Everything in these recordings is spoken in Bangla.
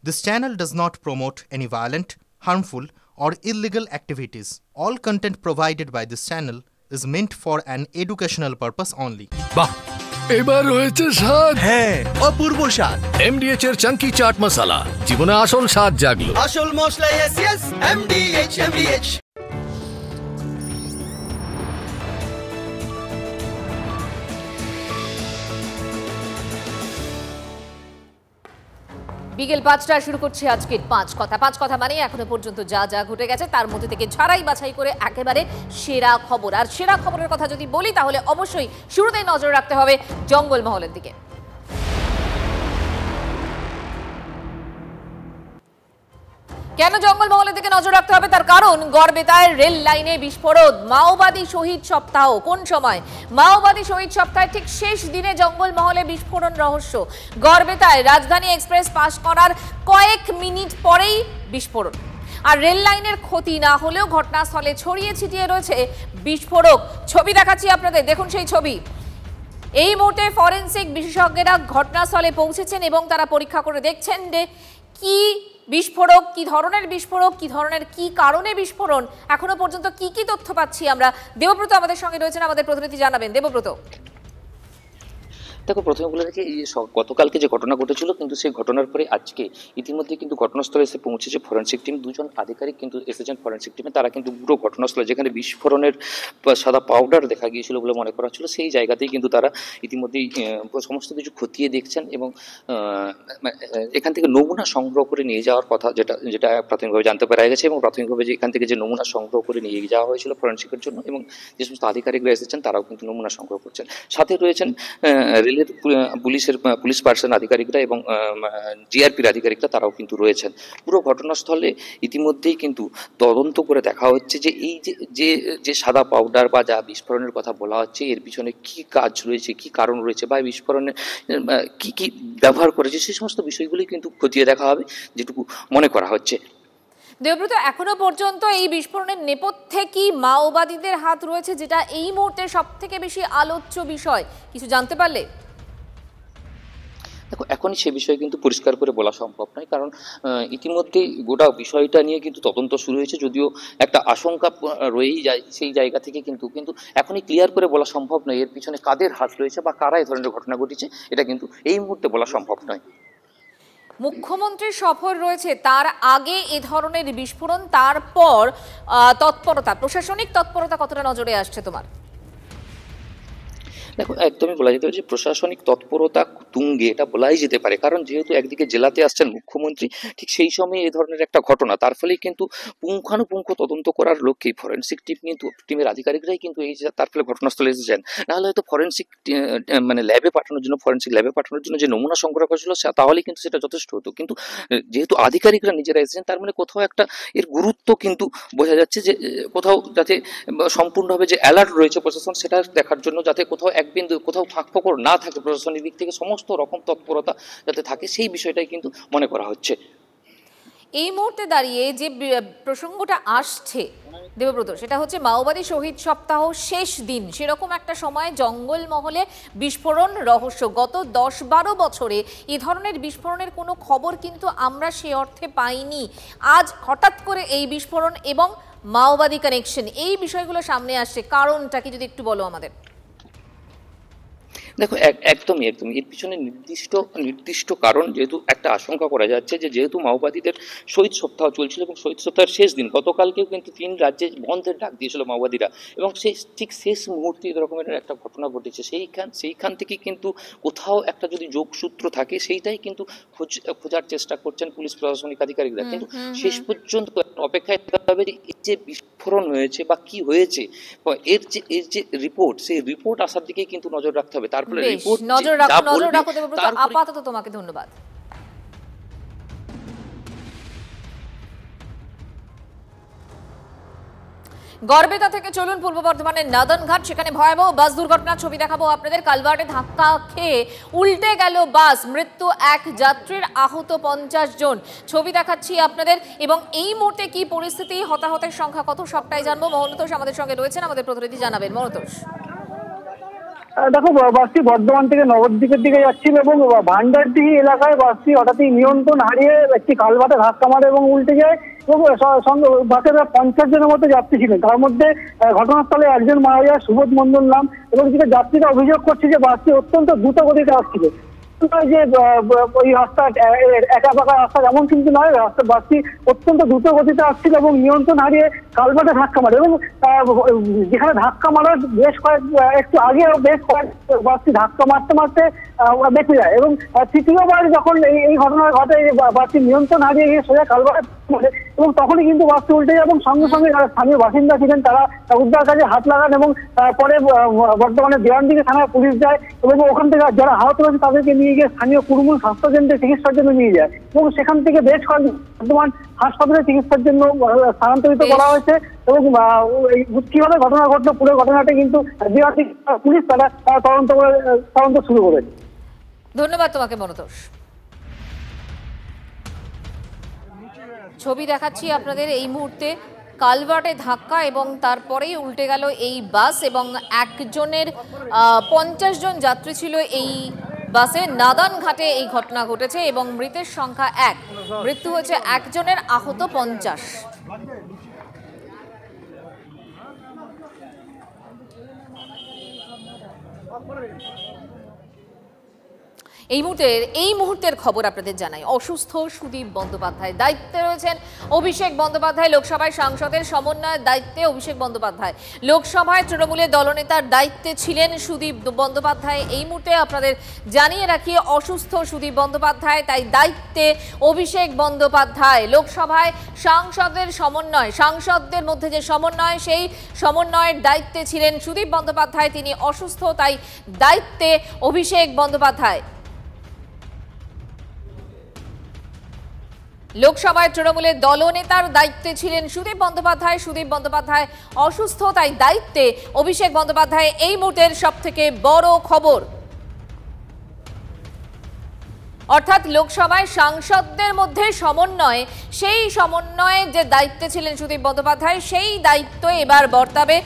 This channel does not promote any violent, harmful, or illegal activities. All content provided by this channel is meant for an educational purpose only. বাহ, এবার হয়েছে স্বাদ। হ্যাঁ, অপূর্ব স্বাদ। MDH এর চাঙ্কি চাট মশলা, জীবনে আসল স্বাদ জাগলো। আসল মশলা yes MDH। বিকেল ৫টায় শুরু করছি আজকের পাঁচ কথা মানে এখনো পর্যন্ত যা যা ঘটে গেছে তার মধ্যে থেকে ছাড়াই বাছাই করে একেবারে সেরা খবর। আর সেরা খবরের কথা যদি বলি তাহলে অবশ্যই শুরুতেই নজর রাখতে হবে জঙ্গলমহলের দিকে। কেন জঙ্গলমহলের দিকে নজর রাখতে হবে তার কারণ গড়বেতায় রেল লাইনে বিস্ফোরণ, মাওবাদী শহীদ সপ্তাহ। কোন সময়? মাওবাদী শহীদ সপ্তাহের ঠিক শেষ দিনে জঙ্গলমহলে বিস্ফোরণ রহস্য। গড়বেতায় রাজধানী এক্সপ্রেস পাস করার কয়েক মিনিট পরেই বিস্ফোরণ। আর রেল লাইনের ক্ষতি না হলেও ঘটনাস্থলে ছড়িয়ে ছিটিয়ে রয়েছে বিস্ফোরক। ছবি দেখাচ্ছি আপনাদের, দেখুন সেই ছবি। এই মুহূর্তে ফরেনসিক বিশেষজ্ঞরা ঘটনাস্থলে পৌঁছেছেন এবং তারা পরীক্ষা করে দেখছেন যে কি বিস্ফোরক, কি ধরনের বিস্ফোরক, কি ধরনের কি কারণে বিস্ফোরণ, এখনো পর্যন্ত কি কি তথ্য পাচ্ছি আমরা। দেবব্রত আমাদের সঙ্গে রয়েছেন, আমাদের প্রতিনিধি জানাবেন। দেবব্রত, দেখো, প্রথমে বলে রাখি এই গতকালকে যে ঘটনা ঘটেছিল, কিন্তু সেই ঘটনার পরে আজকে ইতিমধ্যে কিন্তু ঘটনাস্থলে এসে পৌঁছেছে ফরেনসিক টিম। দুজন আধিকারিক কিন্তু এসেছেন ফরেনসিক টিমে। তারা কিন্তু পুরো ঘটনাস্থলে যেখানে বিস্ফোরণের সাদা পাউডার দেখা গিয়েছিল বলে মনে করা ছিল, সেই জায়গাতেই কিন্তু তারা ইতিমধ্যেই সমস্ত কিছু খতিয়ে দেখছেন এবং এখান থেকে নমুনা সংগ্রহ করে নিয়ে যাওয়ার কথা যেটা প্রাথমিকভাবে জানতে পারা গেছে। এবং প্রাথমিকভাবে যে এখান থেকে যে নমুনা সংগ্রহ করে নিয়ে যাওয়া হয়েছিল ফরেনসিকের জন্য, এবং যে সমস্ত আধিকারিকরা এসেছেন তারাও কিন্তু নমুনা সংগ্রহ করছেন। সাথে রয়েছেন রেলের পুলিশ পার্সন আধিকারিকরা এবং জিআরপির আধিকারিকরা, তারাও কিন্তু রয়েছেন। পুরো ঘটনাস্থলে ইতিমধ্যেই কিন্তু তদন্ত করে দেখা হচ্ছে যে এই যে সাদা পাউডার বা যা বিস্ফোরণের কথা বলা হচ্ছে, এর পিছনে কি কাজ রয়েছে, কি কারণ রয়েছে, বা বিস্ফোরণের কি কি ব্যবহার করেছে, সেই সমস্ত বিষয়গুলি কিন্তু খতিয়ে দেখা হবে, যেটুকু মনে করা হচ্ছে। দেবব্রত, এখনো পর্যন্ত এই বিস্ফোরণের নেপথ্যে কি মাওবাদীদের হাত রয়েছে, যেটা এই মুহূর্তে সব থেকে বেশি আলোচ্য বিষয়, কিছু জানতে পারলে? দেখো, এখনই সে বিষয়ে কিন্তু পরিষ্কার করে বলা সম্ভব নয়, কারণ ইতিমধ্যেই গোটা বিষয়টা নিয়ে কিন্তু তদন্ত শুরু হয়েছে। যদিও একটা আশঙ্কা রয়েই যায় সেই জায়গা থেকে, কিন্তু এখনই ক্লিয়ার করে বলা সম্ভব নয় এর পিছনে কাদের হাত রয়েছে বা কারা এই ধরনের ঘটনা ঘটেছে, এটা কিন্তু এই মুহূর্তে বলা সম্ভব নয়। মুখ্যমন্ত্রীর সফর রয়েছে, তার আগে এ ধরনের বিস্ফোরণ, তারপর তৎপরতা, প্রশাসনিক তৎপরতা কতটা নজরে আসছে তোমার? দেখো, একদমই বলা যেতে পারে যে প্রশাসনিক তৎপরতা তুঙ্গে, এটা বলাই যেতে পারে। কারণ যেহেতু একদিকে জেলাতে আসছেন মুখ্যমন্ত্রী, ঠিক সেই সময় এই ধরনের একটা ঘটনা, তার ফলেই কিন্তু পুঙ্খানুপুঙ্খ তদন্ত করার লক্ষ্যেই ফরেনসিক টিমের আধিকারিকরাই কিন্তু এই তার ফলে ঘটনাস্থলে এসেছেন। নাহলে হয়তো ফরেনসিক ল্যাবে পাঠানোর জন্য, ফরেনসিক ল্যাবে পাঠানোর জন্য যে নমুনা সংগ্রহ করেছিল তাহলে কিন্তু সেটা যথেষ্ট হতো। কিন্তু যেহেতু আধিকারিকরা নিজেরা এসেছেন, তার মানে কোথাও একটা এর গুরুত্ব কিন্তু বোঝা যাচ্ছে, যে কোথাও যাতে সম্পূর্ণভাবে যে অ্যালার্ট রয়েছে প্রশাসন, সেটা দেখার জন্য যাতে কোথাও এক বিন্দু কোথাও ফাঁকফোকর না থাকে, প্রশাসনের দিক থেকে সমস্ত রকম তৎপরতা যাতে থাকে, সেই বিষয়টাই কিন্তু মনে করা হচ্ছে। এই মুহূর্তে দাঁড়িয়ে যে প্রসঙ্গটা আসছে দেবব্রত, সেটা হচ্ছে মাওবাদী শহীদ সপ্তাহ শেষ দিন, সেরকম একটা সময় জঙ্গলমহলে বিস্ফোরণ রহস্য। গত 10-12 বছরে এ ধরনের বিস্ফোরণের কোনো খবর কিন্তু আমরা সে অর্থে পাইনি। আজ হঠাৎ করে এই বিস্ফোরণ এবং মাওবাদী কানেকশন, এই বিষয়গুলো সামনে আসছে, কারণটা কি যদি একটু বলো আমাদের? দেখো, একদমই এর পিছনে নির্দিষ্ট কারণ, যেহেতু একটা আশঙ্কা করা যাচ্ছে যে যেহেতু মাওবাদীদের শহীদ সপ্তাহ চলছিল এবং শহীদ সপ্তাহের শেষ দিন, গতকালকেও কিন্তু 3 রাজ্যে বন্ধের ডাক দিয়েছিল মাওবাদীরা, এবং ঠিক শেষ মুহূর্তে এরকমের একটা ঘটনা ঘটেছে। সেইখান থেকে কিন্তু কোথাও একটা যদি যোগসূত্র থাকে, সেইটাই কিন্তু খোঁজার চেষ্টা করছেন পুলিশ প্রশাসনিক আধিকারিকরা। কিন্তু শেষ পর্যন্ত অপেক্ষায় থাকতে হবে যে এই যে বিস্ফোরণ হয়েছে বা কি হয়েছে, এর যে রিপোর্ট, সেই রিপোর্ট আসার দিকেই কিন্তু নজর রাখতে হবে। তারপরে রিপোর্ট নজর রাখো দেবব্রত, আপাতত তোমাকে ধন্যবাদ। গড়বেতা থেকে চলুন পূর্ব বর্ধমানের নাদনঘাট, সেখানে ভয়াবহ বাস দুর্ঘটনার ছবি দেখাবো আপনাদের। কালভার্টে ধাক্কা খেয়ে উল্টে গেল বাস, মৃত্যু এক যাত্রীর, আহত 50 জন। ছবি দেখাচ্ছি আপনাদের, এবং এই মুহূর্তে কি পরিস্থিতি, হতাহতের সংখ্যা কত, সবটাই জানবো। মহন্তোষ আমাদের সঙ্গে রয়েছেন, আমাদের প্রতিনিধি জানাবেন। মহন্তোষ। দেখো, বাসটি বর্ধমান থেকে নবদ্বীপের দিকে যাচ্ছিল এবং ভান্ডারডিহি এলাকায় বাসটি হঠাৎই নিয়ন্ত্রণ হারিয়ে একটি কালভার্টে ধাক্কা মারে এবং উল্টে যায় এবং বাসে 50 জনের মতো যাত্রী ছিলেন। তার মধ্যে ঘটনাস্থলে একজন মারা যায়, সুবোধ মন্ডল নাম, এবং যেটা যাত্রীরা অভিযোগ করছে যে বাসটি অত্যন্ত দ্রুত গতিতে আসছিল। যে ওই রাস্তা একা পাকা রাস্তা এমন কিন্তু নয়, বাসটি অত্যন্ত দ্রুত গতিতে আসছিল এবং নিয়ন্ত্রণ হারিয়ে কালভার্টে ধাক্কা মারে এবং যেখানে ধাক্কা মারার একটু আগে বেশ কয়েক বাসটি ধাক্কা মারতে মারতে বেঁচে যায় এবং তৃতীয়বার যখন এই ঘটনা ঘটে বাসটি নিয়ন্ত্রণ হারিয়ে গিয়ে সোজা কালভার্টে মারে এবং তখনই কিন্তু বাসটি উল্টে যায় এবং সঙ্গে সঙ্গে যারা স্থানীয় বাসিন্দা ছিলেন তারা উদ্ধার কাজে হাত লাগান এবং পরে বর্তমানে দেওয়ানদিঘি থানায় পুলিশ যায় এবং ওখান থেকে যারা আহত হয়েছে তাদেরকে নিয়ে গিয়ে স্থানীয় কুড়মুল স্বাস্থ্যকেন্দ্রে চিকিৎসার জন্য নিয়ে যায় এবং সেখান থেকে বেশ কয়েকজন বর্তমান হাসপাতালে চিকিৎসার জন্য স্থানান্তরিত করা হয়েছে এবং কিভাবে ঘটনা ঘটলো পুরো ঘটনাটা কিন্তু পুলিশ তারা তদন্ত শুরু করেছে। ধন্যবাদ তোমাকে মনোতোষ। ছবি দেখাচ্ছি আপনাদের এই মুহূর্তে, কালভার্টে ধাক্কা এবং তারপরেই উল্টে গেল এই বাস এবং একজনের 50 জন যাত্রী ছিল এই বাসে। নাদান ঘাটে এই ঘটনা ঘটেছে এবং মৃতের সংখ্যা 1, মৃত্যু হয়েছে একজনের, আহত 50। এই মুহূর্তের খবর আপনাদের জানাই। অসুস্থ সুদীপ বন্দ্যোপাধ্যায়, দায়িত্বে রয়েছেন অভিষেক বন্দ্যোপাধ্যায়। লোকসভায় সাংসদের সমন্বয়ের দায়িত্বে অভিষেক বন্দ্যোপাধ্যায়, লোকসভায় তৃণমূলের দলনেতার দায়িত্বে ছিলেন সুদীপ বন্দ্যোপাধ্যায়। এই মুহূর্তে আপনাদের জানিয়ে রাখি, অসুস্থ সুদীপ বন্দ্যোপাধ্যায়, তাই দায়িত্বে অভিষেক বন্দ্যোপাধ্যায়। লোকসভায় সাংসদের সমন্বয়, সাংসদদের মধ্যে যে সমন্বয়, সেই সমন্বয়ের দায়িত্বে ছিলেন সুদীপ বন্দ্যোপাধ্যায়। তিনি অসুস্থ, তাই দায়িত্বে অভিষেক বন্দ্যোপাধ্যায়। লোকসভায় তৃণমূলের দলনেতার দায়িত্বে ছিলেন সুদীপ বন্দ্যোপাধ্যায়। সুদীপ বন্দ্যোপাধ্যায় অসুস্থ, তাই দায়িত্বে অভিষেক বন্দ্যোপাধ্যায়। এই মুহূর্তের সবথেকে বড় খবর, অর্থাৎ লোকসভায় সাংসদদের মধ্যে সমন্বয়, সেই সমন্বয়ের যে দায়িত্বে ছিলেন সুদীপ বন্দ্যোপাধ্যায়, সেই দায়িত্ব এবার বর্তাবে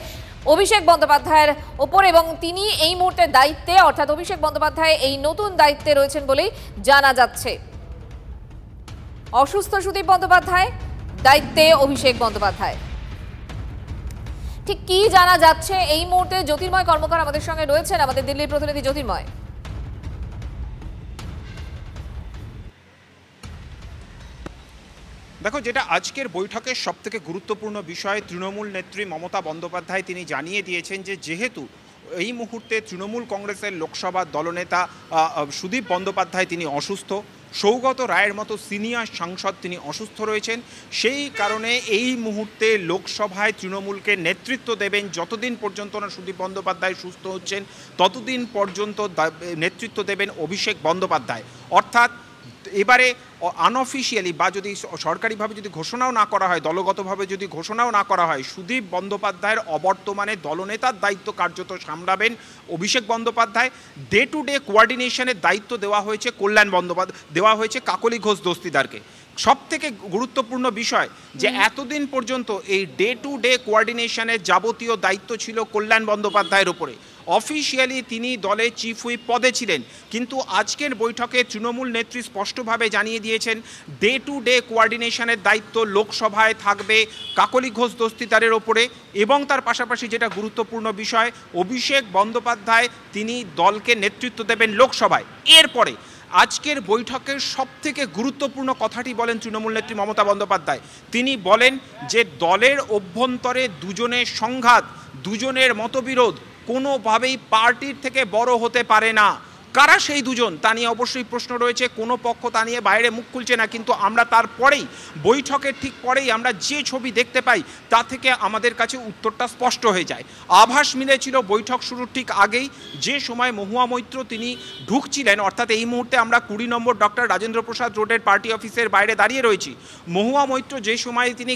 অভিষেক বন্দ্যোপাধ্যায়ের ওপর এবং তিনি এই মুহূর্তে দায়িত্বে, অর্থাৎ অভিষেক বন্দ্যোপাধ্যায় এই নতুন দায়িত্বে রয়েছেন বলেই জানা যাচ্ছে। অসুস্থ সুদীপ বন্দ্যোপাধ্যায়, দায়িত্বে অভিষেক বন্দ্যোপাধ্যায়। ঠিক কি জানা যাচ্ছে এই মুহূর্তে? জ্যোতির্ময় কর্মকার আমাদের সঙ্গে রয়েছেন, আমাদের দিল্লির প্রতিনিধি জ্যোতির্ময়। দেখো, যেটা আজকের বৈঠকের সবথেকে গুরুত্বপূর্ণ বিষয়, তৃণমূল নেত্রী মমতা বন্দ্যোপাধ্যায় তিনি জানিয়ে দিয়েছেন যে যেহেতু এই মুহূর্তে তৃণমূল কংগ্রেসের লোকসভার দলনেতা সুদীপ বন্দ্যোপাধ্যায় তিনি অসুস্থ, সৌগত রায়ের মতো সিনিয়র সাংসদ তিনি অসুস্থ রয়েছেন, সেই কারণে এই মুহূর্তে লোকসভায় তৃণমূলকে নেতৃত্ব দেবেন যতদিন পর্যন্ত না সুদীপ বন্দ্যোপাধ্যায় সুস্থ হচ্ছেন, ততদিন পর্যন্ত নেতৃত্ব দেবেন অভিষেক বন্দ্যোপাধ্যায়। অর্থাৎ এবারে আনঅফিসিয়ালি বা যদি সরকারিভাবে যদি ঘোষণাও না করা হয়, দলগতভাবে যদি ঘোষণাও না করা হয়, সুদীপ বন্দ্যোপাধ্যায়ের অবর্তমানে দলনেতার দায়িত্ব কার্যত সামলাবেন Abhishek Bandyopadhyay. Day to day কোঅর্ডিনেশনের দায়িত্ব দেওয়া হয়েছে দেওয়া হয়েছে কাকলি ঘোষ দস্তিদারকে। সবথেকে গুরুত্বপূর্ণ বিষয় যে এতদিন পর্যন্ত এই ডে টু ডে কোঅর্ডিনেশনের যাবতীয় দায়িত্ব ছিল কল্যাণ বন্দ্যোপাধ্যায়ের উপরে। অফিসিয়ালি তিনি দলের চিফ হুইপ পদে ছিলেন, কিন্তু আজকের বৈঠকে তৃণমূল নেত্রী স্পষ্টভাবে জানিয়ে দিয়েছেন ডে টু ডে কোঅর্ডিনেশনের দায়িত্ব লোকসভায় থাকবে কাকলি ঘোষ দস্তিদারের ওপরে। এবং তার পাশাপাশি যেটা গুরুত্বপূর্ণ বিষয়, অভিষেক বন্দ্যোপাধ্যায় তিনি দলকে নেতৃত্ব দেবেন লোকসভায়। এরপরে আজকের বৈঠকের সবথেকে গুরুত্বপূর্ণ কথাটি বলেন তৃণমূল নেত্রী মমতা বন্দ্যোপাধ্যায়। তিনি বলেন যে দলের অভ্যন্তরে দুজনের সংঘাত, দুজনের মতবিরোধ কোনোভাবেই পার্টির থেকে বড় হতে পারে না। কারা সেই দুজন তা নিয়ে অবশ্যই প্রশ্ন রয়েছে, কোনো পক্ষ তা নিয়ে বাইরে মুখ খুলছে না, কিন্তু আমরা তারপরেই বৈঠকের ঠিক পরেই আমরা যে ছবি দেখতে পাই তা থেকে আমাদের কাছে উত্তরটা স্পষ্ট হয়ে যায়। আভাস মিলেছিল বৈঠক শুরুর ঠিক আগেই, যে সময় মহুয়া মৈত্র তিনি ঢুকছিলেন, অর্থাৎ এই মুহূর্তে আমরা 20 নম্বর ডক্টর রাজেন্দ্র প্রসাদ রোডের পার্টি অফিসের বাইরে দাঁড়িয়ে রয়েছি। মহুয়া মৈত্র যে সময় তিনি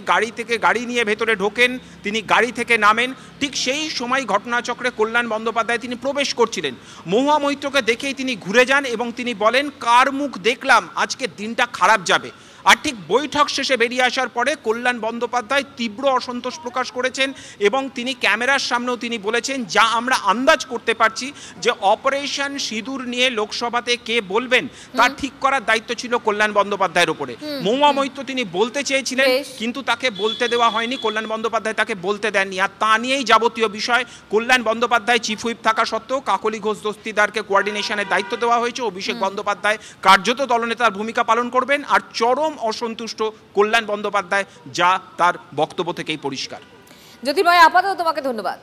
গাড়ি নিয়ে ভেতরে ঢোকেন, তিনি গাড়ি থেকে নামেন, ঠিক সেই সময় ঘটনাচক্রে কল্যাণ বন্দ্যোপাধ্যায় তিনি প্রবেশ করছিলেন। মহুয়া মৈত্রকে দেখে তিনি ঘুরে যান এবং তিনি বলেন, কার মুখ দেখলাম আজকে দিনটা খারাপ যাবে। আর ঠিক বৈঠক শেষে বেরিয়ে আসার পরে কল্যাণ বন্দ্যোপাধ্যায় তীব্র অসন্তোষ প্রকাশ করেছেন এবং তিনি ক্যামেরার সামনেও তিনি বলেছেন, যা আমরা আন্দাজ করতে পারছি যে অপারেশন সিঁদুর নিয়ে লোকসভাতে কে বলবেন তা ঠিক করার দায়িত্ব ছিল কল্যাণ বন্দ্যোপাধ্যায়ের উপরে। মহুয়া মৈত্র তিনি বলতে চেয়েছিলেন, কিন্তু তাকে বলতে দেওয়া হয়নি, কল্যাণ বন্দ্যোপাধ্যায় তাকে বলতে দেননি। আর তা নিয়েই যাবতীয় বিষয় কল্যাণ বন্দ্যোপাধ্যায় চিফ হুইপ থাকা সত্ত্বেও কাকলি ঘোষ দস্তিদারকে কোঅর্ডিনেশনের দায়িত্ব দেওয়া হয়েছে। অভিষেক বন্দ্যোপাধ্যায় কার্যত দলনেতার ভূমিকা পালন করবেন। আর চরম অসন্তুষ্ট কল্যাণ বন্দ্যোপাধ্যায়, যা তার বক্তব্য থেকেই পরিষ্কার। জ্যোতির্ময়, আপাতত তোমাকে ধন্যবাদ।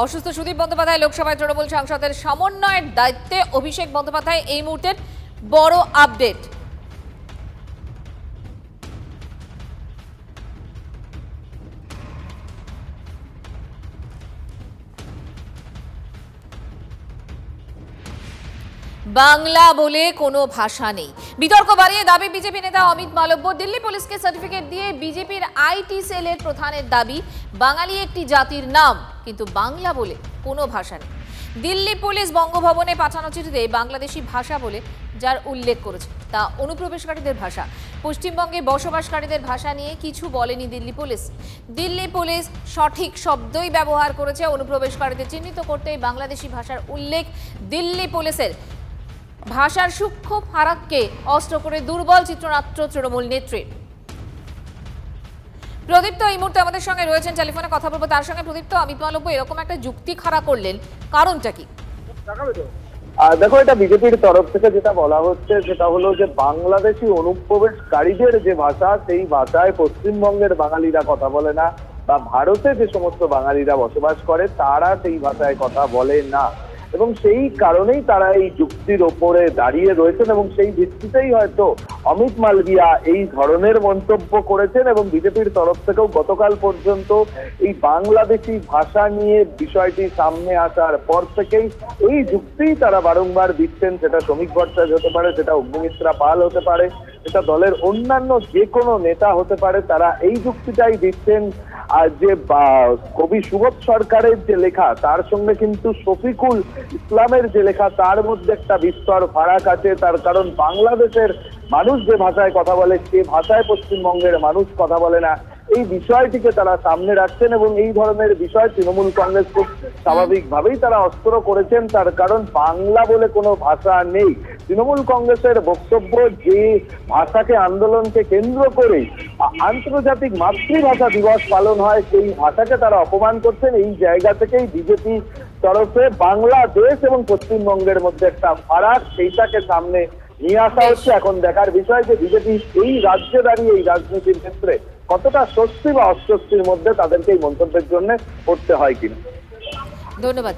অসুস্থ সুদীপ বন্দ্যোপাধ্যায় লোকসভায় তৃণমূল সাংসদের সমন্বয়ের দায়িত্বে অভিষেক বন্দ্যোপাধ্যায়, এই মুহূর্তের বড় আপডেট। বাংলা বলে কোনো ভাষা নেই, বিতর্ক বাড়িয়ে দাবি বিজেপি নেতা অমিত মালব্য। দিল্লি পুলিশকে সার্টিফিকেট দিয়ে বিজেপির আইটি সেলের প্রধানের দাবি, বাঙালি একটি জাতির নাম, কিন্তু বাংলা বলে কোনো ভাষা নেই। দিল্লি পুলিশ বঙ্গভবনে পাঠানো চিঠিতে বাংলাদেশি ভাষা বলে যার উল্লেখ করেছে তা অনুপ্রবেশকারীদের ভাষা। পশ্চিমবঙ্গে বসবাসকারীদের ভাষা নিয়ে কিছু বলেনি দিল্লি পুলিশ। দিল্লি পুলিশ সঠিক শব্দই ব্যবহার করেছে। অনুপ্রবেশকারীদের চিহ্নিত করতে বাংলাদেশি ভাষার উল্লেখ। দিল্লি পুলিশের ভাষার সূক্ষ্ম ফারাককে অস্ত্র করে দুর্বল চিত্রনাট্য তৃণমূল নেত্রী। প্রদীপ্ত এই মুহূর্তে আমাদের সঙ্গে রয়েছেন, টেলিফোনে কথা বলবো তার সঙ্গে। প্রদীপ্ত, অমিত মালব্য এরকম একটা যুক্তি খাড়া করলেন, কারণটা কি? দেখো, এটা বিজেপির তরফ থেকে যেটা বলা হচ্ছে সেটা হলো যে বাংলাদেশি অনুপ্রবেশকারীদের যে ভাষা, সেই ভাষায় পশ্চিমবঙ্গের বাঙালিরা কথা বলে না, বা ভারতে যে সমস্ত বাঙালিরা বসবাস করে তারা সেই ভাষায় কথা বলে না, এবং সেই কারণেই তারা এই যুক্তির ওপরে দাঁড়িয়ে রয়েছেন, এবং সেই ভিত্তিতেই হয়তো অমিত মালভিয়া এই ধরনের মন্তব্য করেছেন। এবং বিজেপির তরফ থেকেও গতকাল পর্যন্ত এই বাংলাদেশি ভাষা নিয়ে বিষয়টি সামনে আসার পর থেকেই এই যুক্তিই তারা বারংবার দিচ্ছেন। সেটা শ্রমিক ভট্টাচার্য হতে পারে, সেটা অগ্নিমিত্রা পাল হতে পারে, সেটা দলের অন্যান্য যে কোনো নেতা হতে পারে, তারা এই যুক্তিটাই দিচ্ছেন। আর যে কবি সুবোধ সরকারের যে লেখা, তার সঙ্গে কিন্তু শফিকুল ইসলামের যে লেখা, তার মধ্যে একটা বিস্তর ফারাক আছে। তার কারণ বাংলাদেশের মানুষ যে ভাষায় কথা বলে, সে ভাষায় পশ্চিমবঙ্গের মানুষ কথা বলে না। এই বিষয়টিকে তারা সামনে রাখছেন, এবং এই ধরনের বিষয় তৃণমূল কংগ্রেস খুব স্বাভাবিকভাবেই তারা অস্ত্র করেছেন। তার কারণ বাংলা বলে কোনো ভাষা নেই। তৃণমূল কংগ্রেসের বক্তব্য, যে ভাষাকে আন্দোলনকে কেন্দ্র করে আন্তর্জাতিক মাতৃভাষা দিবস পালন হয়, সেই ভাষাকে তারা অপমান করছেন। এই জায়গা থেকেই বিজেপি তরফে বাংলাদেশ এবং পশ্চিমবঙ্গের মধ্যে একটা ফারাক, সেইটাকে সামনে নিয়ে আসা হচ্ছে। এখন দেখার বিষয় যে বিজেপি এই রাজ্যে দাঁড়িয়ে এই রাজনীতির ক্ষেত্রে কতটা স্বস্তি বা অস্বস্তির মধ্যে তাদেরকে এই মন্তব্যের জন্য পড়তে হয় কিনা। ধন্যবাদ।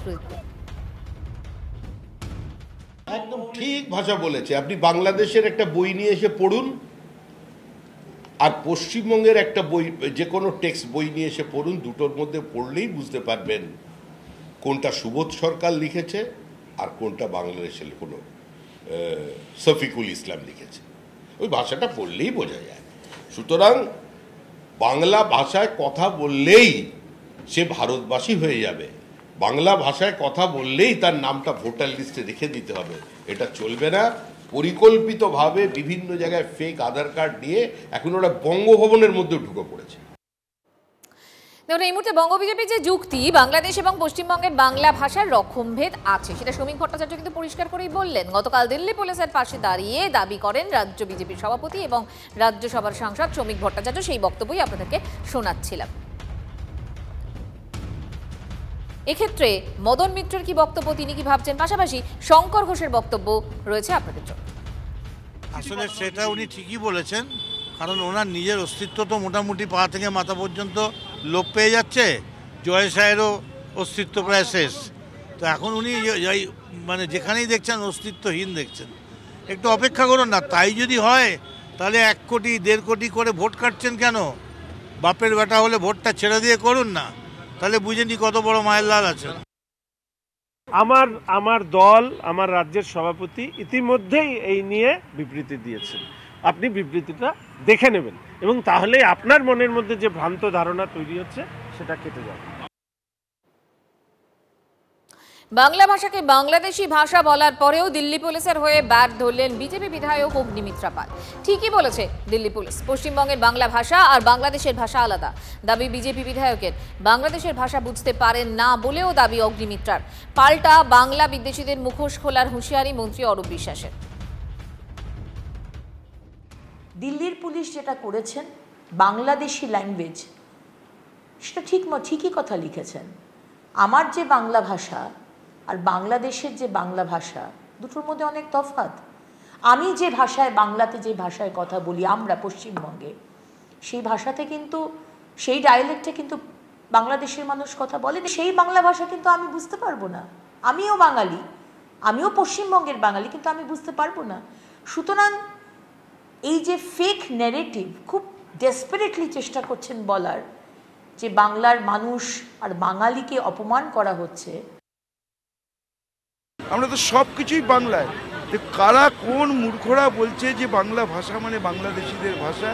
একদম ঠিক ভাষা বলেছে। আপনি বাংলাদেশের একটা বই নিয়ে এসে পড়ুন, আর পশ্চিমবঙ্গের একটা বই, যে কোনো টেক্সট বই নিয়ে এসে পড়ুন, দুটোর মধ্যে পড়লেই বুঝতে পারবেন কোনটা সুবোধ সরকার লিখেছে আর কোনটা বাংলাদেশের কোনো শফিকুল ইসলাম লিখেছে। ওই ভাষাটা পড়লেই বোঝা যায়। সুতরাং বাংলা ভাষায় কথা বললেই সে ভারতবাসী হয়ে যাবে, বাংলা ভাষায় কথা বললেই তার নামটা ভোটার লিস্টে রেখে দিতে হবে, এটা চলবে না। পরিকল্পিতভাবে বিভিন্ন জায়গায় ফেক আধার কার্ড নিয়ে এখন ওরা বঙ্গভবনের মধ্যে ঢুকে পড়েছে। দেখুন, এই মুহূর্তে বঙ্গ বিজেপি যে যুক্তি, বাংলাদেশ এবং পশ্চিমবঙ্গের বাংলা ভাষার রকমভেদ আছে, সেটা শ্রমিক ভট্টাচার্য কিন্তু পরিষ্কার করেই বললেন। গতকাল দিল্লি পুলিশের পাশে দাঁড়িয়ে দাবি করেন রাজ্য বিজেপির সভাপতি এবং রাজ্যসভার সাংসদ শ্রমিক ভট্টাচার্য। সেই বক্তব্যই আপনাদেরকে শোনাচ্ছিলাম। এক্ষেত্রে মদন মিত্রের কি বক্তব্য, তিনি কি ভাবছেন, পাশাপাশি শঙ্কর ঘোষের বক্তব্য রয়েছে আপনাদের জন্য। আসলে সেটা উনি ঠিকই বলেছেন, কারণ ওনার নিজের অস্তিত্ব তো মোটামুটি পা থেকে মাথা পর্যন্ত লোপ পেয়ে যাচ্ছে। জয় সাহেরও অস্তিত্ব প্রায় শেষ। তো এখন উনি মানে যেখানেই দেখছেন অস্তিত্বহীন দেখছেন। একটু অপেক্ষা করুন না। তাই যদি হয় তাহলে 1 কোটি 1.5 কোটি করে ভোট কাটছেন কেন? বাপের বেটা হলে ভোটটা ছেড়ে দিয়ে করুন না, তাহলে বুঝেনি কত বড় মায়ের লাল আছেন। আমার দল, আমার রাজ্যের সভাপতি ইতিমধ্যেই এই নিয়ে বিবৃতি দিয়েছেন। আপনি বিবৃতিটা দেখে নেবেন, এবং তাহলে আপনার মনের মধ্যে যে ভ্রান্ত ধারণা তৈরি হচ্ছে সেটা কেটে যাবে। বাংলা ভাষাকে বাংলাদেশি ভাষা বলার পরেও দিল্লি পুলিশের হয়ে ব্যাট ধরলেন বিজেপি বিধায়ক অগ্নিমিত্রা পাল। ঠিকই বলেছে দিল্লি পুলিশ, পশ্চিমবঙ্গের বাংলা ভাষা আর বাংলাদেশের ভাষা আলাদা। দাবি বিজেপি বিধায়কের। বাংলাদেশের ভাষা বুঝতে পারেন না বলেও দাবি অগ্নিমিত্রার। পাল্টা বাংলা বিদ্বেষীদের মুখোশ খোলার হুঁশিয়ারি মন্ত্রী অরূপ বিশ্বাসের। দিল্লির পুলিশ যেটা করেছেন, বাংলাদেশি ল্যাঙ্গুয়েজ, সেটা ঠিকই কথা লিখেছেন। আমার যে বাংলা ভাষা আর বাংলাদেশের যে বাংলা ভাষা, দুটোর মধ্যে অনেক তফাৎ। আমি যে ভাষায়, বাংলাতে যে ভাষায় কথা বলি আমরা পশ্চিমবঙ্গে, সেই ভাষাতে কিন্তু, সেই ডায়ালেক্টে কিন্তু বাংলাদেশের মানুষ কথা বলে। সেই বাংলা ভাষা কিন্তু আমি বুঝতে পারবো না। আমিও বাঙালি, আমিও পশ্চিমবঙ্গের বাঙালি, কিন্তু আমি বুঝতে পারবো না। সুতরাং এই যে ফেক ন্যারেটিভ খুব ডেসপারেটলি চেষ্টা করছেন বলার যে বাংলার মানুষ আর বাঙালিকে অপমান করা হচ্ছে। আমরা তো সব কিছুই বাংলায়, কারা কোন মূর্খরা বলছে যে বাংলা ভাষা মানে বাংলাদেশিদের ভাষা,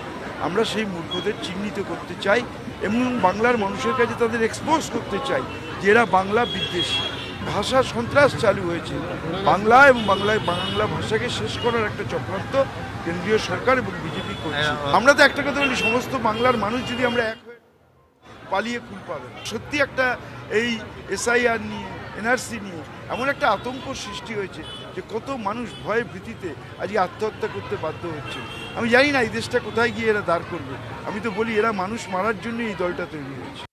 আমরা সেই মূর্খদের চিহ্নিত করতে চাই এবং বাংলার মানুষের কাছে তাদের এক্সপোজ করতে চাই যে এরা বাংলা বিদ্বেষী। ভাষা সন্ত্রাস চালু হয়েছে বাংলা এবং বাংলা ভাষাকে শেষ করার একটা চক্রান্ত কেন্দ্রীয় সরকার এবং বিজেপি করছে। আমরা তো একটা কথা বলি, সমস্ত বাংলার মানুষ যদি আমরা এক হয়ে পালিয়ে কুল পাবে। সত্যি একটা এই SIR নিয়ে, NRC নিয়ে এমন একটা আতঙ্ক সৃষ্টি হয়েছে যে কত মানুষ ভয়ে ভীতিতে আজকে আত্মহত্যা করতে বাধ্য হচ্ছে। আমি জানি না এই দেশটা কোথায় গিয়ে এরা দাঁড় করবে। আমি তো বলি এরা মানুষ মারার জন্য এই দলটা তৈরি হয়েছে।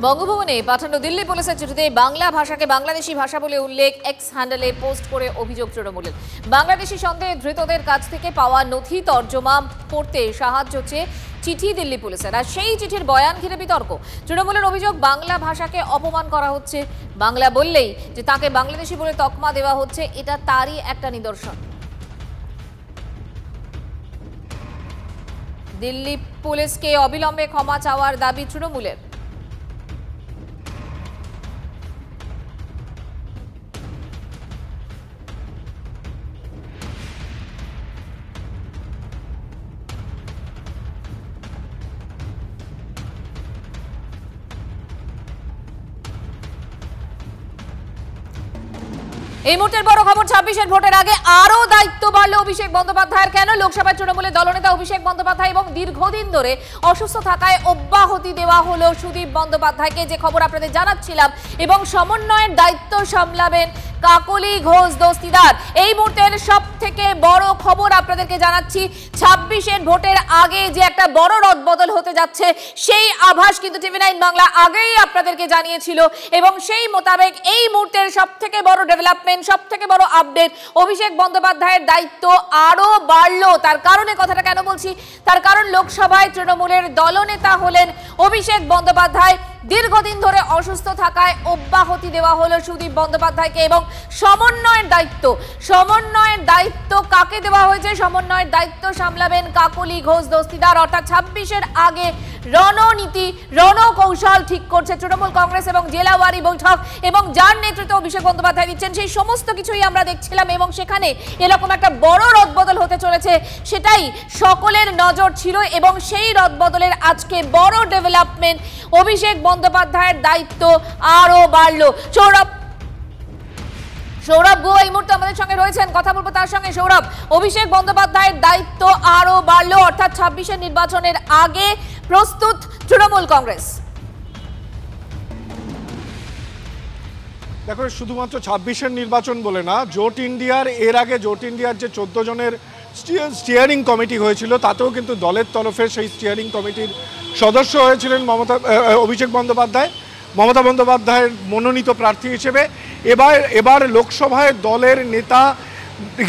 বঙ্গভবনে পাঠানো দিল্লি পুলিশের চিঠিতে বাংলা ভাষাকে বাংলাদেশি ভাষা বলে উল্লেখ এক্স হ্যান্ডেলে পোস্ট করে অভিযোগ তৃণমূলের। বাংলাদেশি সন্দেহে ধৃতদের কাছ থেকে পাওয়া নথি তর্জমা করতে সাহায্য চেয়ে চিঠি দিল্লি পুলিশের, আর সেই চিঠির বয়ান ঘিরে বিতর্ক। তৃণমূলের অভিযোগ বাংলা ভাষাকে অপমান করা হচ্ছে, বাংলা বললেই যে তাকে বাংলাদেশি বলে তকমা দেওয়া হচ্ছে, এটা তারই একটা নিদর্শন। দিল্লি পুলিশকে অবিলম্বে ক্ষমা চাওয়ার দাবি তৃণমূলের। এই মুহূর্তের বড় খবর, 26-এর ভোটের আগে আরো দায়িত্ব বাড়ল অভিষেক বন্দ্যোপাধ্যায়ের। কেন? লোকসভায় তৃণমূলের দলনেতা অভিষেক বন্দ্যোপাধ্যায় এবং দীর্ঘদিন ধরে অসুস্থ থাকায় অব্যাহতি দেওয়া হলো সুদীপ বন্দ্যোপাধ্যায়কে, যে খবর আপনাদের জানাচ্ছিলাম, এবং সমন্বয়ের দায়িত্ব সামলাবেন কাকলি ঘোষ দস্তিদার। এই মুহূর্তের সব থেকে বড় খবর আপনাদেরকে জানাচ্ছি, 26-এর ভোটের আগে যে একটা বড় রদবদল হতে যাচ্ছে সেই আভাস কিন্তু TV9 বাংলা আগেই আপনাদেরকে জানিয়েছিল, এবং সেই মোতাবেক এই মুহূর্তের সব থেকে বড় ডেভেলপমেন্ট, সব থেকে বড় আপডেট, অভিষেক বন্দ্যোপাধ্যায়ের দায়িত্ব আরো বাড়লো। তার কারণে কথাটা কেন বলছি, তার কারণ লোকসভায় তৃণমূলের দলনেতা হলেন অভিষেক বন্দ্যোপাধ্যায়। দীর্ঘদিন ধরে অসুস্থ থাকায় অব্যাহতি দেওয়া হলো সুদীপ বন্দ্যোপাধ্যায়কে, এবং সমন্বয়ের দায়িত্ব কাকে দেওয়া হয়েছে? সমন্বয়ের দায়িত্ব সামলাবেন কাকলি ঘোষ দস্তিদার। অর্থাৎ 26-এর আগে রণনীতি, রণকৌশল ঠিক করছে তৃণমূল কংগ্রেস এবং জেলাওয়ারি বৈঠক, এবং যার নেতৃত্ব অভিষেক বন্দ্যোপাধ্যায় দিচ্ছেন, সেই সমস্ত কিছুই আমরা দেখছিলাম, এবং সেখানে এরকম একটা বড় রদবদল হতে চলেছে সেটাই সকলের নজর ছিল, এবং সেই রদবদলের আজকে বড় ডেভেলপমেন্ট, অভিষেক বন্দ্যোপাধ্যায়ের দায়িত্ব আরো বাড়লো। সৌরভ গো এই মুহূর্তে আমাদের সঙ্গে রয়েছেন, কথা বলবো তার সঙ্গে। সৌরভ, অভিষেক বন্দ্যোপাধ্যায়ের দায়িত্ব আরো বাড়লো, অর্থাৎ 26-এর নির্বাচনের আগে প্রস্তুত তৃণমূল কংগ্রেস। দেখো, শুধুমাত্র 26-এর নির্বাচন বলে না, জোট ইন্ডিয়ার এর আগে জোট ইন্ডিয়ার যে 14 জনের স্টিয়ারিং কমিটি হয়েছিল, তাতেও কিন্তু দলের তরফে সেই স্টিয়ারিং কমিটির সদস্য হয়েছিলেন অভিষেক বন্দ্যোপাধ্যায়, মমতা বন্দ্যোপাধ্যায়ের মনোনীত প্রার্থী হিসেবে। এবার লোকসভায় দলের নেতা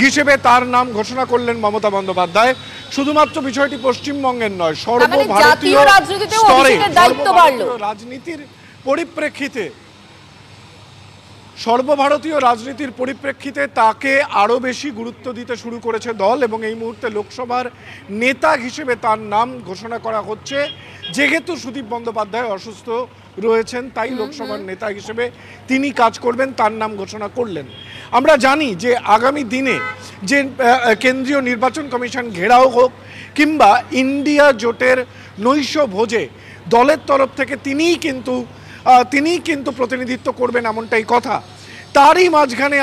হিসেবে তার নাম ঘোষণা করলেন মমতা বন্দ্যোপাধ্যায়। শুধুমাত্র বিষয়টি পশ্চিমবঙ্গের নয়, সর্বভারতীয় স্তরে রাজনীতির পরিপ্রেক্ষিতে, সর্বভারতীয় রাজনীতির পরিপ্রেক্ষিতে তাকে আরও বেশি গুরুত্ব দিতে শুরু করেছে দল, এবং এই মুহূর্তে লোকসভার নেতা হিসেবে তার নাম ঘোষণা করা হচ্ছে। যেহেতু সুদীপ বন্দ্যোপাধ্যায় অসুস্থ রয়েছেন, তাই লোকসভার নেতা হিসেবে তিনি কাজ করবেন, তার নাম ঘোষণা করলেন। আমরা জানি যে আগামী দিনে যে কেন্দ্রীয় নির্বাচন কমিশন ঘেরাও হোক কিংবা ইন্ডিয়া জোটের নৈশ ভোজে দলের তরফ থেকে তিনিই কিন্তু তিনি কিন্তু প্রতিনিধিত্ব করবেন এমনটাই কথা। তারই মাঝখানে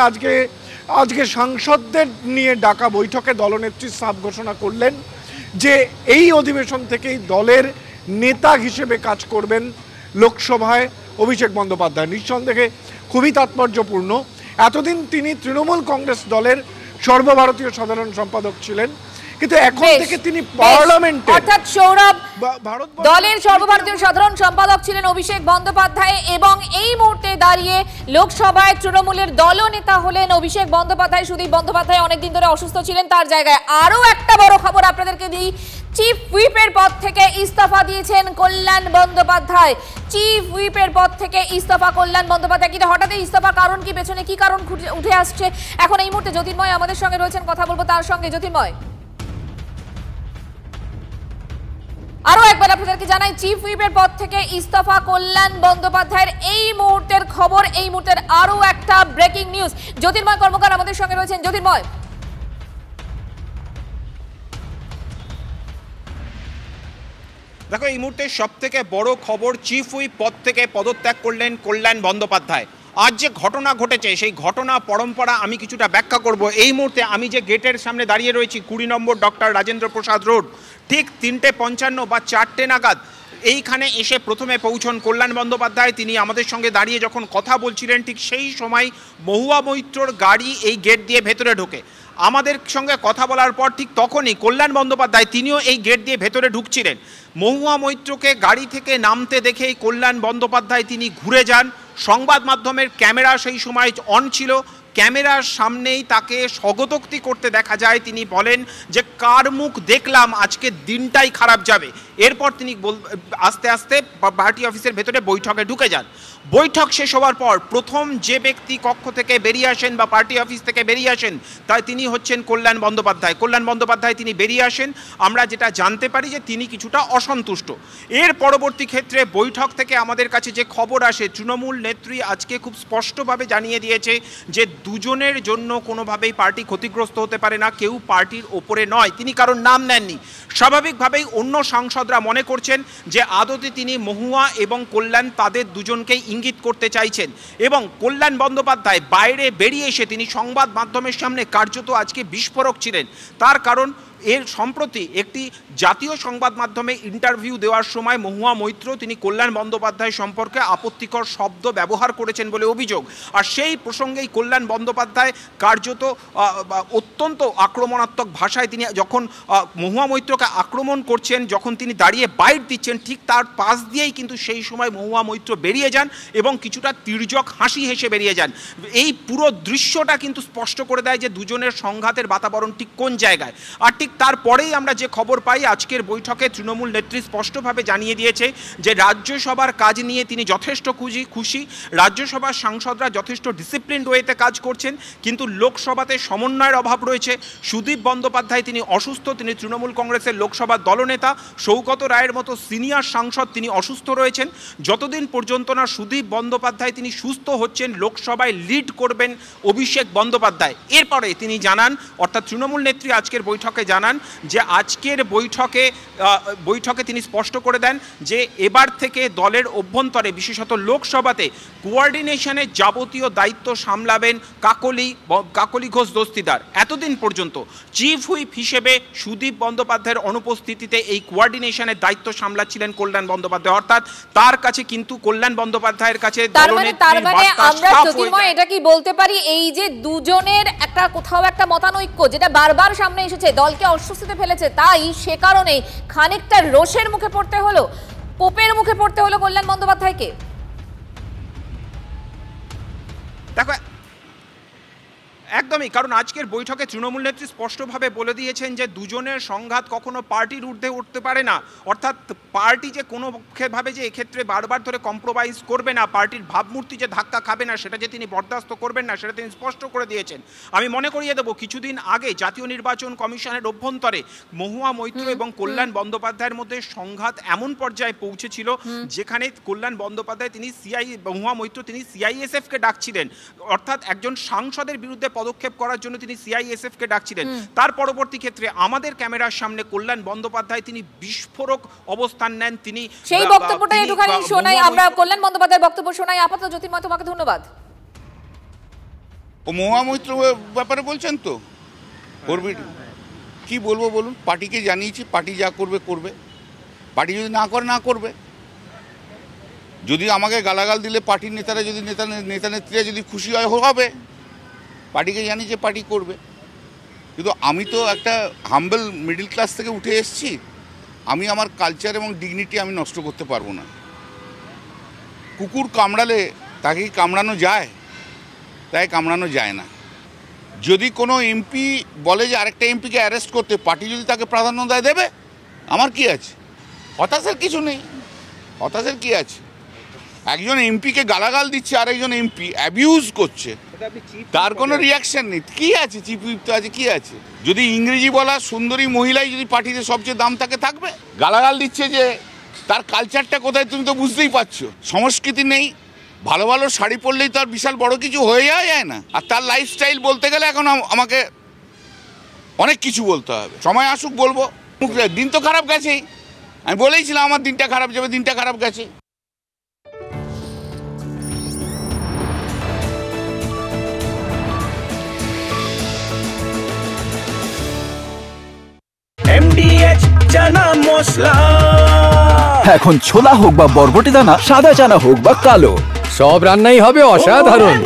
আজকে সাংসদদের নিয়ে ডাকা বৈঠকে দলনেত্রী সাফ ঘোষণা করলেন যে এই অধিবেশন থেকেই দলের নেতা হিসেবে কাজ করবেন লোকসভায় অভিষেক বন্দ্যোপাধ্যায়। নিঃসন্দেহে খুবই তাৎপর্যপূর্ণ। এতদিন তিনি তৃণমূল কংগ্রেস দলের সর্বভারতীয় সাধারণ সম্পাদক ছিলেন, কিন্তু এখন থেকে তিনি পার্লামেন্টে, অর্থাৎ সৌরভ, দলের সর্বভারতীয় সাধারণ সম্পাদক ছিলেন অভিষেক বন্দ্যোপাধ্যায় এবং এই মুহূর্তে দাঁড়িয়ে লোকসভায় তৃণমূলের দলনেতা হলেন অভিষেক বন্দ্যোপাধ্যায়। সুদীপ বন্দ্যোপাধ্যায় অনেকদিন ধরে অসুস্থ ছিলেন, তার জায়গায় আরো একটা বড় খবর আপনাদেরকে দিই। চিফ হুইপের পদ থেকে ইস্তফা দিয়েছেন কল্যাণ বন্দ্যোপাধ্যায়। চিফ হুইপের পদ থেকে ইস্তফা কল্যাণ বন্দ্যোপাধ্যায়। কিন্তু হঠাৎ ইস্তফা কারণ কি, পেছনে কি কারণ উঠে আসছে এখন এই মুহূর্তে জ্যোতির্ময় আমাদের সঙ্গে রয়েছেন, কথা বলবো তার সঙ্গে। জ্যোতির্ময়, আরো একবার আপনাদেরকে জানাই, চিফ হুইপের পদ থেকে ইস্তফা কল্যাণ বন্দ্যোপাধ্যায়ের এই মুহূর্তের খবর, এই মুহূর্তের আরো একটা ব্রেকিং নিউজ। জ্যোতির্ময় কর্মকার আমাদের সঙ্গে রয়েছেন। জ্যোতির্ময়, দেখো এই মুহূর্তে সব থেকে বড় খবর, চিফ হুইপ পদ থেকে পদত্যাগ করলেন কল্যাণ বন্দ্যোপাধ্যায়। আজ যে ঘটনা ঘটেছে সেই ঘটনা পরম্পরা আমি কিছুটা ব্যাখ্যা করব। এই মুহূর্তে আমি যে গেটের সামনে দাঁড়িয়ে রয়েছি 20 নম্বর ডক্টর রাজেন্দ্র প্রসাদ রোড, ঠিক 3:55 বা 4টে নাগাদ এইখানে এসে প্রথমে পৌঁছন কল্যাণ বন্দ্যোপাধ্যায়। তিনি আমাদের সঙ্গে দাঁড়িয়ে যখন কথা বলছিলেন ঠিক সেই সময় মহুয়া মৈত্রর গাড়ি এই গেট দিয়ে ভেতরে ঢোকে। আমাদের সঙ্গে কথা বলার পর ঠিক তখনই কল্যাণ বন্দ্যোপাধ্যায় তিনিও এই গেট দিয়ে ভেতরে ঢুকছিলেন। মহুয়া মৈত্রকে গাড়ি থেকে নামতে দেখেই কল্যাণ বন্দ্যোপাধ্যায় তিনি ঘুরে যান। সংবাদ মাধ্যমের ক্যামেরা সেই সময় অন ছিল, ক্যামেরার সামনেই তাকে স্বগতোক্তি করতে দেখা যায়। তিনি বলেন যে কার মুখ দেখলাম আজকে দিনটাই খারাপ যাবে। এরপর তিনি আস্তে আস্তে পার্টি অফিসের ভেতরে বৈঠকে ঢুকে যান। বৈঠক শেষ হওয়ার পর প্রথম যে ব্যক্তি কক্ষ থেকে বেরিয়ে আসেন বা পার্টি অফিস থেকে বেরিয়ে আসেন তাই তিনি হচ্ছেন কল্যাণ বন্দ্যোপাধ্যায়। কল্যাণ বন্দ্যোপাধ্যায় তিনি বেরিয়ে আসেন, আমরা যেটা জানতে পারি যে তিনি কিছুটা অসন্তুষ্ট। এর পরবর্তী ক্ষেত্রে বৈঠক থেকে আমাদের কাছে যে খবর আসে, তৃণমূল নেত্রী আজকে খুব স্পষ্টভাবে জানিয়ে দিয়েছে যে দুজনের জন্য কোনোভাবেই পার্টি ক্ষতিগ্রস্ত হতে পারে না, কেউ পার্টির ওপরে নয়। তিনি কারোর নাম নেননি। স্বাভাবিকভাবেই অন্য সাংসদরা মনে করছেন যে আদতে তিনি মহুয়া এবং কল্যাণ তাদের দুজনকেই ইঙ্গিত করতে চাইছেন এবং কল্যাণ বন্দ্যোপাধ্যায় বাইরে বেরিয়ে এসে তিনি সংবাদ মাধ্যমের সামনে কার্যত আজকে বিস্ফোরক ছিলেন। তার কারণ এর সম্প্রতি একটি জাতীয় সংবাদ মাধ্যমে ইন্টারভিউ দেওয়ার সময় মহুয়া মৈত্র তিনি কল্যাণ বন্দ্যোপাধ্যায় সম্পর্কে আপত্তিকর শব্দ ব্যবহার করেছেন বলে অভিযোগ। আর সেই প্রসঙ্গেই কল্যাণ বন্দ্যোপাধ্যায় কার্যত অত্যন্ত আক্রমণাত্মক ভাষায় তিনি যখন মহুয়া মৈত্রকে আক্রমণ করছেন, যখন তিনি দাঁড়িয়ে বাইট দিচ্ছেন, ঠিক তার পাশ দিয়েই কিন্তু সেই সময় মহুয়া মৈত্র বেরিয়ে যান এবং কিছুটা তির্যক হাসি হেসে বেরিয়ে যান। এই পুরো দৃশ্যটা কিন্তু স্পষ্ট করে দেয় যে দুজনের সংঘাতের বাতাবরণ ঠিক কোন জায়গায়। আর ঠিক তারপরেই আমরা যে খবর পাই, আজকের বৈঠকে তৃণমূল নেত্রী স্পষ্টভাবে জানিয়ে দিয়েছে যে রাজ্যসভার কাজ নিয়ে তিনি যথেষ্ট খুশি। রাজ্যসভার সাংসদরা যথেষ্ট ডিসিপ্লিনড ওয়েতে কাজ করছেন, কিন্তু লোকসভাতে সমন্বয়ের অভাব রয়েছে। সুদীপ বন্দ্যোপাধ্যায় তিনি অসুস্থ, তিনি তৃণমূল কংগ্রেসের লোকসভার দলনেতা। সৌগত রায়ের মতো সিনিয়র সাংসদ তিনি অসুস্থ রয়েছেন। যতদিন পর্যন্ত না সুদীপ বন্দ্যোপাধ্যায় তিনি সুস্থ হচ্ছেন, লোকসভায় লিড করবেন অভিষেক বন্দ্যোপাধ্যায়। এরপরে তিনি জানান, অর্থাৎ তৃণমূল নেত্রী আজকের বৈঠকে জানান যে আজকের বৈঠকে তিনি স্পষ্ট করে দেন যে এবার থেকে দলের অভ্যন্তরে বিশেষত লোকসভাতে কোঅর্ডিনেশনের যাবতীয় দায়িত্ব সামলাবেন কাকলি ঘোষ দস্তিদার। এতদিন পর্যন্ত চিফ হুইপ হিসেবে সুদীপ বন্দ্যোপাধ্যায়ের অনুপস্থিতিতে এই কোঅর্ডিনেশনের দায়িত্ব সামলাচ্ছিলেন কল্যাণ বন্দ্যোপাধ্যায়। অর্থাৎ তার কাছে কিন্তু কল্যাণ বন্দ্যোপাধ্যায়ের কাছে আমরা জ্যোতির্ময় এটা কি বলতে পারি, এই যে দুজনের একটা কোথাও একটা মতানৈক্য যেটা বারবার সামনে এসেছে, দলকে অস্বস্তিতে ফেলেছে, তাই সে কারণেই খানিকটা রোষের মুখে পড়তে হলো, কোপের মুখে পড়তে হলো কল্যাণ বন্দ্যোপাধ্যায়কে? দেখো একদমই, কারণ আজকের বৈঠকে তৃণমূল নেত্রী স্পষ্টভাবে বলে দিয়েছেন যে দুজনের সংঘাত কখনো পার্টির ঊর্ধ্বে উঠতে পারে না। অর্থাৎ পার্টি যে কোনোভাবে যে এক্ষেত্রে বারবার ধরে কম্প্রোমাইজ করবে না, পার্টির ভাবমূর্তি যে ধাক্কা খাবে না, সেটা যে তিনি বরদাস্ত করবেন না, সেটা তিনি স্পষ্ট করে দিয়েছেন। আমি মনে করিয়ে দেবো, কিছুদিন আগে জাতীয় নির্বাচন কমিশনের অভ্যন্তরে মহুয়া মৈত্র এবং কল্যাণ বন্দ্যোপাধ্যায়ের মধ্যে সংঘাত এমন পর্যায়ে পৌঁছেছিল যেখানে কল্যাণ বন্দ্যোপাধ্যায় তিনি মহুয়া মৈত্র তিনি সিআইএসএফকে ডাকছিলেন। অর্থাৎ একজন সাংসদের বিরুদ্ধে পদক্ষেপ হস্তক্ষেপ করার জন্য তিনি সিআইএসএফকে ডাকছিলেন। তার পরবর্তী ক্ষেত্রে আমাদের ক্যামেরার সামনে কল্যাণ বন্দ্যোপাধ্যায় তিনি বিস্ফোরক অবস্থান নেন। তিনি সেই বক্তব্যটা একটুখানি শোনাই, আমরা কল্যাণ বন্দ্যোপাধ্যায়ের বক্তব্য শোনাই আপাতত। জ্যোতির্ময়, তোমাকে ধন্যবাদ। ও মহামৈত্র ব্যাপারে বলছেন তো, করবে কি বলবো বলুন? পার্টিকে জানিয়েছি, পার্টি যা করবে করবে, পার্টি যদি না করে না করবে। যদি আমাকে গালাগাল দিলে পার্টির নেতারা যদি নেতা নেত্রীরা যদি খুশি হয় হবে, পার্টিকে জানি যে পার্টি করবে। কিন্তু আমি তো একটা হাম্বল মিডল ক্লাস থেকে উঠে এসেছি, আমি আমার কালচার এবং ডিগনিটি আমি নষ্ট করতে পারবো না। কুকুর কামড়ালে তাকে কি কামড়ানো যায়? তাই কামড়ানো যায় না। যদি কোনো এমপি বলে যে আরেকটা এমপিকে অ্যারেস্ট করতে, পার্টি যদি তাকে প্রাধান্য দেবে, আমার কি আছে? হতাশার কিছু নেই, হতাশার কি আছে? একজন এমপিকে গালাগাল দিচ্ছে, আরেকজন এমপি অ্যাবিউজ করছে, তার কোনো রিয়াকশন নেই, কি আছে? চিফ হুইপ তো আছে, কি আছে? যদি ইংরেজি বলা সুন্দরী মহিলাই যদি পার্টিতে সবচেয়ে দাম তাকে থাকবে, গালাগাল দিচ্ছে যে তার কালচারটা কোথায় তুমি তো বুঝতেই পারছো। সংস্কৃতি নেই, ভালো ভালো শাড়ি পরলেই তো আর বিশাল বড় কিছু হয়ে যাওয়া যায় না। আর তার লাইফস্টাইল বলতে গেলে এখন আমাকে অনেক কিছু বলতে হবে। সময় আসুক বলবো। দিন তো খারাপ গেছেই, আমি বলেইছিলাম আমার দিনটা খারাপ যাবে, দিনটা খারাপ গেছে। MDH চানা মশলা, এখন ছোলা হোক বা বরবটি দানা, সাদা চানা হোক বা কালো, সব রান্নাই হবে অসাধারণ।